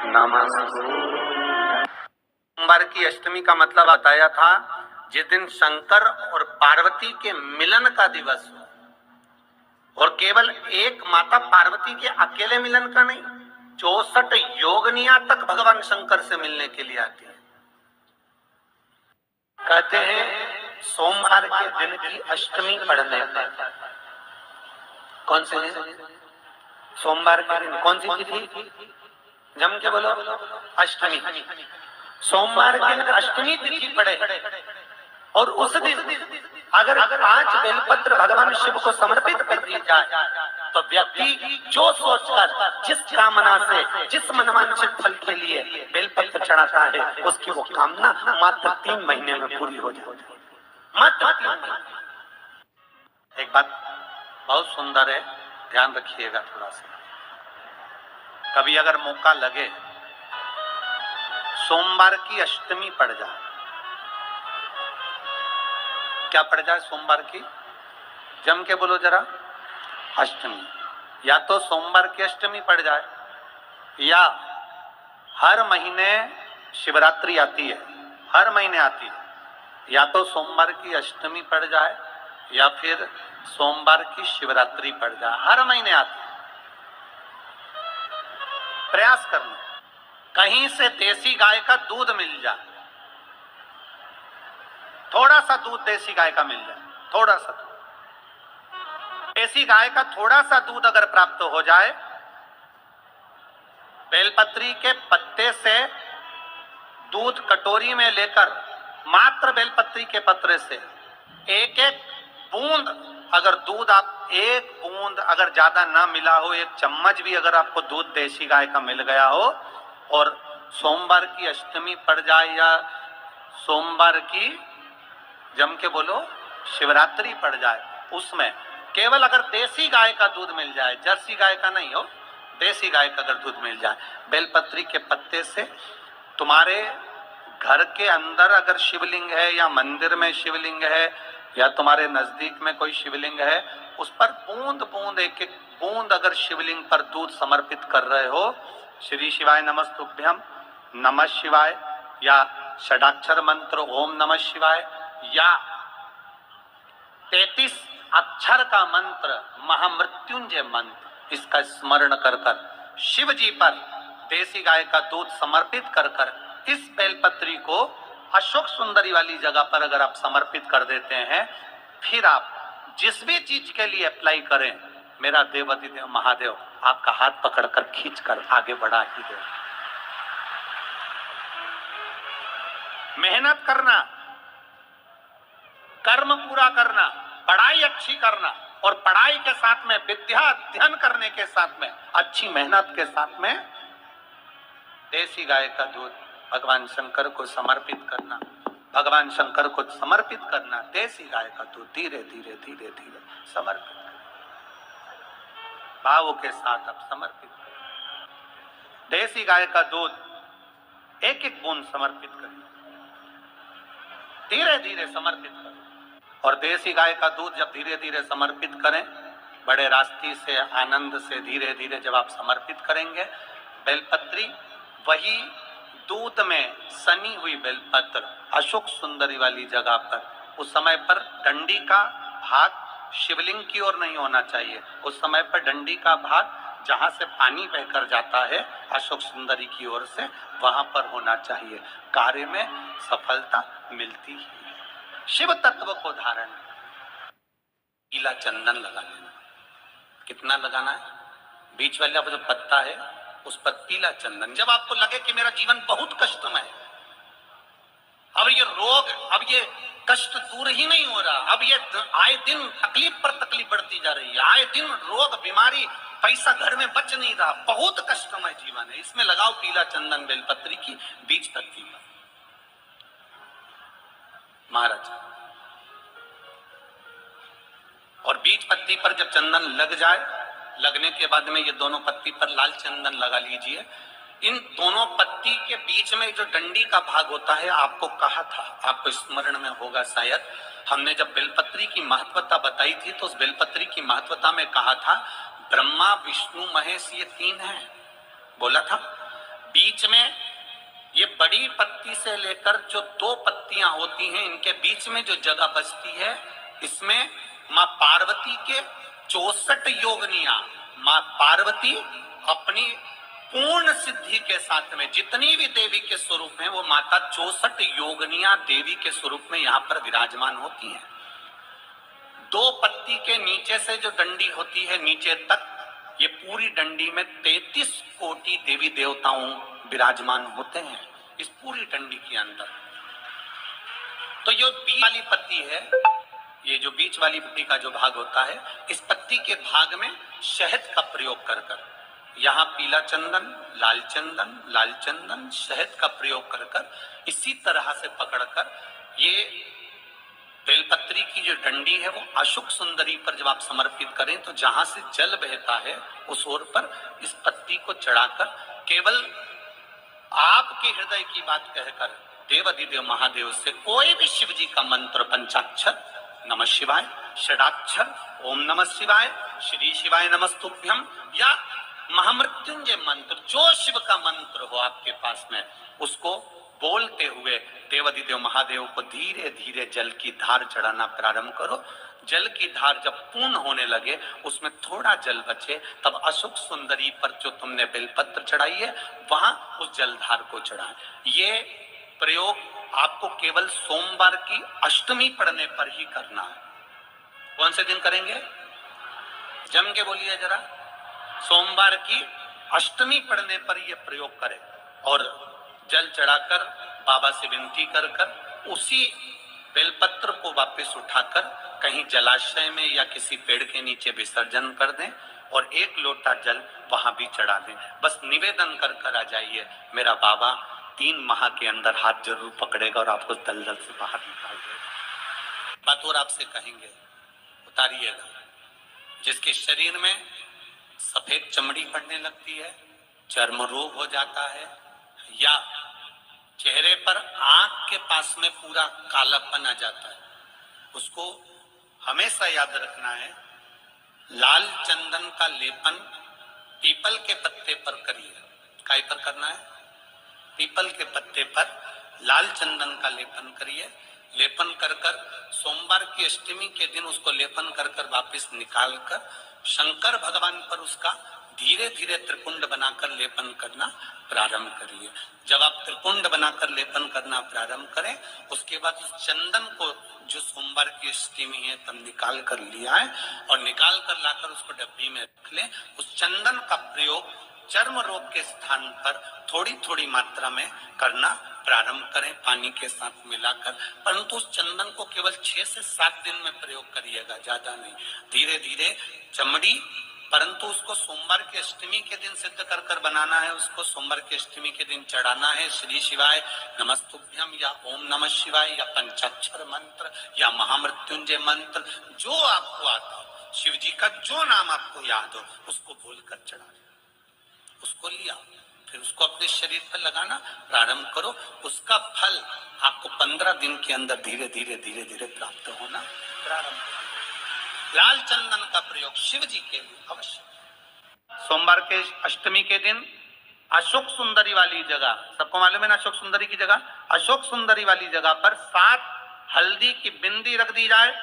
नमस्ते। सोमवार की अष्टमी का मतलब बताया था जिस दिन शंकर और पार्वती के मिलन का दिवस हो, और केवल एक माता पार्वती के अकेले मिलन का नहीं, 64 योगनिया तक भगवान शंकर से मिलने के लिए आती है। कहते हैं सोमवार के दिन की अष्टमी पढ़ने पर, कौन से दिन? सोमवार के दिन कौन सी तिथि? जम के बोलो, अष्टमी। सोमवार के दिन अष्टमी तिथि पड़े और उस दिन अगर 5 बेलपत्र भगवान शिव को समर्पित कर दी जाए तो व्यक्ति जो सोचकर जिस कामना से जिस मनवांछित फल के लिए बेलपत्र चढ़ाता है उसकी वो कामना मात्र 3 महीने में पूरी हो जाती है। मात्र 3 महीने। एक बात बहुत सुंदर है, ध्यान रखिएगा थोड़ा सा। कभी अगर मौका लगे, सोमवार की अष्टमी पड़ जाए, क्या पड़ जाए? सोमवार की, जम के बोलो जरा, अष्टमी। या तो सोमवार की अष्टमी पड़ जाए, या हर महीने शिवरात्रि आती है, हर महीने आती है, या तो सोमवार की अष्टमी पड़ जाए या फिर सोमवार की शिवरात्रि पड़ जाए, हर महीने आती है। प्रयास करना कहीं से देसी गाय का दूध मिल जाए, थोड़ा सा दूध देसी गाय का मिल जाए, थोड़ा सा दूध देसी गाय का, थोड़ा सा दूध अगर प्राप्त हो जाए, बेलपत्री के पत्ते से दूध कटोरी में लेकर, मात्र बेलपत्री के पत्रे से एक एक बूंद, अगर दूध आप एक बूंद अगर ज्यादा ना मिला हो, 1 चम्मच भी अगर आपको दूध देसी गाय का मिल गया हो और सोमवार की अष्टमी पड़ जाए या सोमवार की, जम के बोलो, शिवरात्रि पड़ जाए, उसमें केवल अगर देसी गाय का दूध मिल जाए, जर्सी गाय का नहीं हो, देसी गाय का अगर दूध मिल जाए, बेलपत्री के पत्ते से, तुम्हारे घर के अंदर अगर शिवलिंग है या मंदिर में शिवलिंग है या तुम्हारे नजदीक में कोई शिवलिंग है, उस पर बूंद बूंद, एक एक बूंद अगर शिवलिंग पर दूध समर्पित कर रहे हो, श्री शिवाय नमस्तुभ्यम, नमः शिवाय, या षडाक्षर मंत्र ओम नमः शिवाय, या 33 अक्षर का मंत्र महामृत्युंजय मंत्र, इसका स्मरण कर कर शिव जी पर देसी गाय का दूध समर्पित कर कर इस बेलपत्री को अशोक सुंदरी वाली जगह पर अगर आप समर्पित कर देते हैं, फिर आप जिस भी चीज के लिए अप्लाई करें, मेरा देवाधिदेव महादेव आपका हाथ पकड़कर खींचकर आगे बढ़ा ही दे। मेहनत करना, कर्म पूरा करना, पढ़ाई अच्छी करना, और पढ़ाई के साथ में विद्या अध्ययन करने के साथ में अच्छी मेहनत के साथ में देसी गाय का दूध भगवान शंकर को समर्पित करना, भगवान शंकर को समर्पित करना, देसी गाय का दूध धीरे धीरे धीरे धीरे समर्पित करना, भावों के साथ आप समर्पित करें। देसी गाय का दूध एक एक बूंद समर्पित करें, धीरे धीरे समर्पित करें। और देसी गाय का दूध जब धीरे धीरे समर्पित करें, बड़े रास्ते से, आनंद से धीरे धीरे जब आप समर्पित करेंगे, बेलपत्री वही दूध में सनी हुई बेलपत्र अशोक सुंदरी वाली जगह पर, उस समय पर डंडी का भाग शिवलिंग की ओर नहीं होना चाहिए, उस समय पर डंडी का भाग जहां से पानी बहकर जाता है अशोक सुंदरी की ओर से, वहां पर होना चाहिए। कार्य में सफलता मिलती है। शिव तत्व को धारण, पीला चंदन लगा लेना। कितना लगाना है? बीच वाला जो पत्ता है उस पर पीला चंदन। जब आपको लगे कि मेरा जीवन बहुत कष्टमय है, अब ये रोग, अब ये कष्ट दूर ही नहीं हो रहा, अब ये आए दिन तकलीफ पर तकलीफ बढ़ती जा रही है, आए दिन रोग, बीमारी, पैसा घर में बच नहीं रहा, बहुत कष्टमय जीवन है, इसमें लगाओ पीला चंदन बेलपत्री की बीज पत्ती पर। महाराज, और बीज पत्ती पर जब चंदन लग जाए, लगने के बाद में ये दोनों पत्ती पर लाल चंदन लगा लीजिए। इन दोनों पत्ती के बीच में जो डंडी का भाग होता है, आपको कहा था, आपको स्मरण में होगा शायद, हमने जब बेलपत्री की महत्वता बताई थी तो उस बेलपत्री की महत्वता में कहा था ब्रह्मा विष्णु महेश ये 3 हैं, बोला था। बीच में ये बड़ी पत्ती से लेकर जो 2 पत्तियां होती हैं, इनके बीच में जो जगह बचती है, इसमें मां पार्वती के 64 योगनियां, मां पार्वती अपनी पूर्ण सिद्धि के साथ में जितनी भी देवी के स्वरूप हैं, वो माता 64 योगनियां देवी के स्वरूप में यहाँ पर विराजमान होती हैं। 2 पत्ती के नीचे से जो डंडी होती है नीचे तक, ये पूरी डंडी में 33 कोटि देवी देवताओं विराजमान होते हैं इस पूरी डंडी के अंदर। तो जो बीच वाली पत्ती है, ये जो बीच वाली पत्ती का जो भाग होता है, इस पत्ती के भाग में शहद का प्रयोग कर कर, यहाँ पीला चंदन, लाल चंदन, शहद का प्रयोग कर कर, इसी तरह से पकड़कर ये बेलपत्री की जो डंडी है वो अशोक सुंदरी पर जब आप समर्पित करें तो जहां से जल बहता है उस ओर पर इस पत्ती को चढ़ाकर केवल आपके हृदय की बात कहकर देवाधिदेव महादेव से कोई भी शिव जी का मंत्र, पंचाक्षर नमः शिवाय, षडाक्षर ओम नमः शिवाय, श्री शिवाय नमस्तुभ्यम, या महामृत्युंजय मंत्र, जो शिव का मंत्र हो आपके पास में, उसको बोलते हुए देवाधिदेव महादेव को धीरे धीरे जल की धार चढ़ाना प्रारंभ करो। जल की धार जब पूर्ण होने लगे, उसमें थोड़ा जल बचे, तब अशोक सुंदरी पर जो तुमने बेलपत्र चढ़ाई है वहां उस जलधार को चढ़ाएं। ये प्रयोग आपको केवल सोमवार की अष्टमी पढ़ने पर ही करना है। कौन से दिन करेंगे? जम के बोलिए जरा। सोमवार की अष्टमी पढ़ने पर यह प्रयोग करें और जल चढ़ाकर बाबा से विनती कर कर उसी बेलपत्र को वापस उठाकर कहीं जलाशय में या किसी पेड़ के नीचे विसर्जन कर दें और 1 लोटा जल वहां भी चढ़ा दें। बस निवेदन कर कर आ जाइए, मेरा बाबा 3 माह के अंदर हाथ जरूर पकड़ेगा और आपको दलदल से बाहर निकाल देगा। बात और आपसे कहेंगे, उतारिएगा। जिसके शरीर में सफेद चमड़ी पड़ने लगती है, चर्म रोग हो जाता है, या चेहरे पर आंख के पास में पूरा कालापन आ जाता है, उसको हमेशा याद रखना है, लाल चंदन का लेपन पीपल के पत्ते पर करिए। काय पर करना है? पीपल के पत्ते पर लाल चंदन का लेपन करिए। लेपन कर कर सोमवार की अष्टमी के दिन उसको लेपन कर कर वापिस निकाल कर शंकर भगवान पर उसका धीरे धीरे त्रिपुंड बनाकर लेपन करना प्रारंभ करिए। जब आप त्रिपुंड बनाकर लेपन करना प्रारंभ करें, उसके बाद उस चंदन को जो सोमवार की अष्टमी है तब निकाल कर लिया है और निकाल कर लाकर उसको डब्बी में रख लें। उस चंदन का प्रयोग चर्म रोग के स्थान पर थोड़ी थोड़ी मात्रा में करना प्रारंभ करें, पानी के साथ मिलाकर। परंतु उस चंदन को केवल 6 से 7 दिन में प्रयोग करिएगा, ज्यादा नहीं। धीरे धीरे चमड़ी, परंतु उसको सोमवार की अष्टमी के दिन सिद्ध कर कर बनाना है, उसको सोमवार की अष्टमी के दिन चढ़ाना है। श्री शिवाय नमस्तुभ्यम या ओम नमः शिवाय या पंचाक्षर मंत्र या महामृत्युंजय मंत्र, जो आपको आता हो, शिव जी का जो नाम आपको याद हो, उसको बोलकर चढ़ा। उसको लिया, फिर उसको अपने शरीर पर लगाना प्रारंभ करो। उसका फल आपको 15 दिन के अंदर धीरे धीरे धीरे धीरे प्राप्त होना प्रारंभ हो। लाल चंदन का प्रयोग शिव जी के लिए अवश्य। सोमवार के अष्टमी के दिन अशोक सुंदरी वाली जगह, सबको मालूम है ना अशोक सुंदरी की जगह, अशोक सुंदरी वाली जगह पर 7 हल्दी की बिंदी रख दी जाए।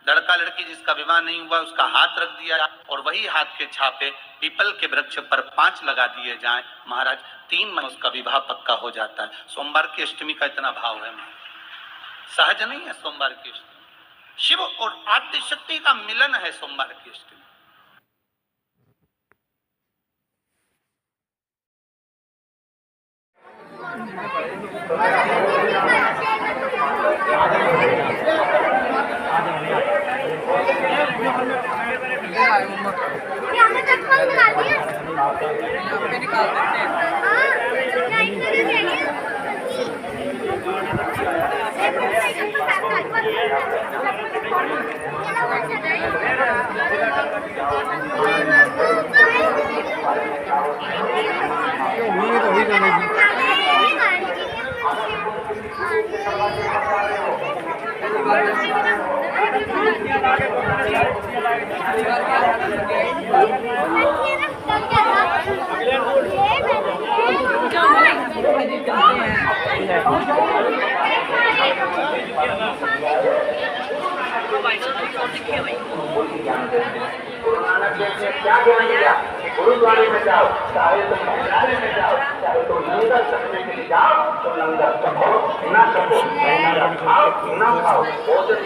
लड़का लड़की जिसका विवाह नहीं हुआ उसका हाथ रख दिया और वही हाथ के छापे पीपल के वृक्ष पर 5 लगा दिए जाएं। महाराज 3 महीने उसका विवाह पक्का हो जाता है। सोमवार की अष्टमी का इतना भाव है, सहज नहीं है। सोमवार की अष्टमी शिव और आद्य शक्ति का मिलन है। सोमवार की अष्टमी क्या गुरु नानक देव ने क्या ज्ञान दिया कि गुरुद्वारे में जाओ, चाहे तुम भंडारे में जाओ, चाहे तुम लंगर करने के लिए जाओ, तो लंगर करो न करो, खाओ न खाओ, भोजन